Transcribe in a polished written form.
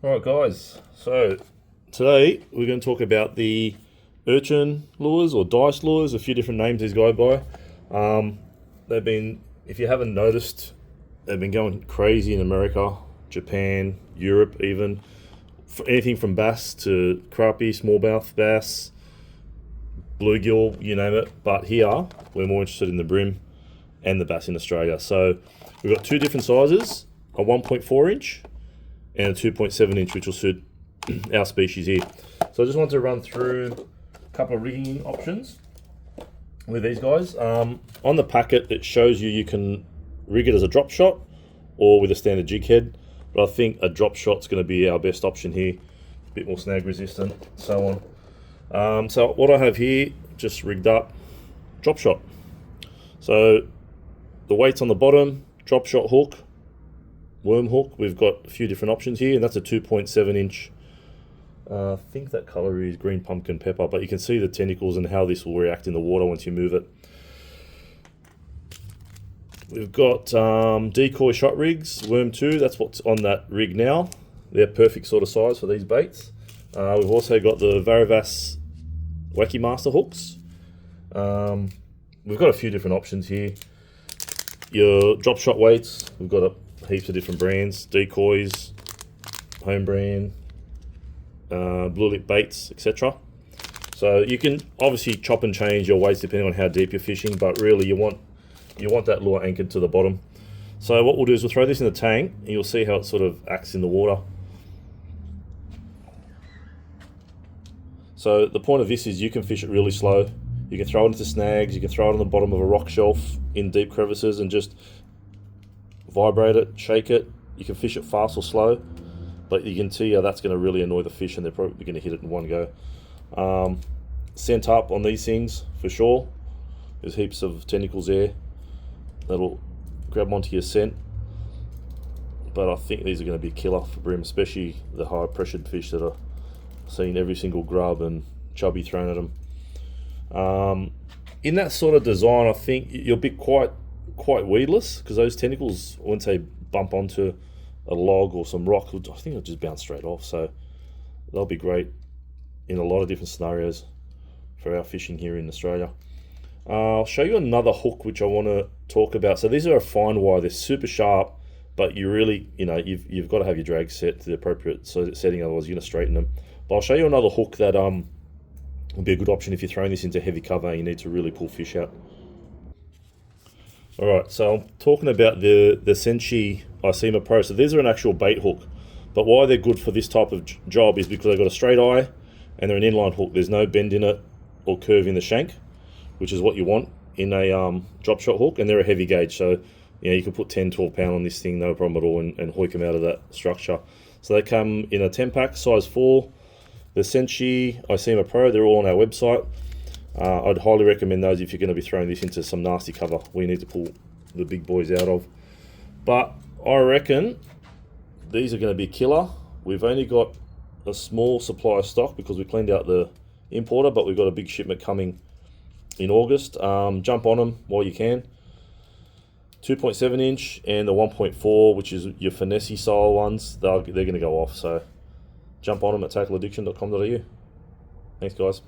Alright guys, so today we're going to talk about the Urchin lures or dice lures, a few different names these go by. They've been, if you haven't noticed, they've been going crazy in America, Japan, Europe even. For anything from bass to crappie, smallmouth bass, bluegill, you name it. But here, we're more interested in the brim and the bass in Australia. So we've got two different sizes, a 1.4 inch and a 2.7 inch, which will suit our species here. So I just wanted to run through a couple of rigging options with these guys. On the packet, it shows you can rig it as a drop shot or with a standard jig head, but I think a drop shot's going to be our best option here. A bit more snag resistant, so on. So what I have here, just rigged up, drop shot. So the weight's on the bottom, drop shot hook, worm hook. We've got a few different options here, and that's a 2.7 inch. I think that color is green pumpkin pepper, but you can see the tentacles and how this will react in the water once you move it. We've got decoy shot rigs, worm 2, that's what's on that rig now. They're perfect sort of size for these baits. We've also got the Varivas Wacky Master hooks. We've got a few different options here. Your drop shot weights, we've got heaps of different brands, decoys, home brand, blue lip baits, etc. So you can obviously chop and change your weights depending on how deep you're fishing, but really you want that lure anchored to the bottom. So what we'll do is we'll throw this in the tank and you'll see how it sort of acts in the water. So the point of this is you can fish it really slow. You can throw it into snags, you can throw it on the bottom of a rock shelf in deep crevices and just vibrate it, shake it. You can fish it fast or slow, but you can see how that's going to really annoy the fish and they're probably going to hit it in one go. Scent up on these things for sure. There's heaps of tentacles there that'll grab onto your scent, but I think these are going to be killer for brim, especially the high pressured fish that are seeing every single grub and chubby thrown at them. In that sort of design, I think you'll be quite weedless, because those tentacles, once they bump onto a log or some rock, I think they'll just bounce straight off. So they'll be great in a lot of different scenarios for our fishing here in Australia. I'll show you another hook which I want to talk about. So these are a fine wire, they're super sharp, but you really, you've got to have your drag set to the appropriate setting, otherwise you're going to straighten them. But I'll show you another hook that would be a good option if you're throwing this into heavy cover and you need to really pull fish out. Alright, so I'm talking about the Senshi Icema Pro. So these are an actual bait hook, but why they're good for this type of job is because they've got a straight eye and they're an inline hook. There's no bend in it or curve in the shank, which is what you want in a drop shot hook, and they're a heavy gauge, so you can put 10-12 pound on this thing, no problem at all, and hoik them out of that structure. So they come in a 10 pack, size 4. The Senshi Icema Pro, they're all on our website. I'd highly recommend those if you're going to be throwing this into some nasty cover we need to pull the big boys out of. But I reckon these are going to be killer. We've only got a small supply of stock because we cleaned out the importer, but we've got a big shipment coming in August. Jump on them while you can. 2.7 inch and the 1.4, which is your finesse style ones, they're going to go off. So jump on them at tackleaddiction.com.au. Thanks guys.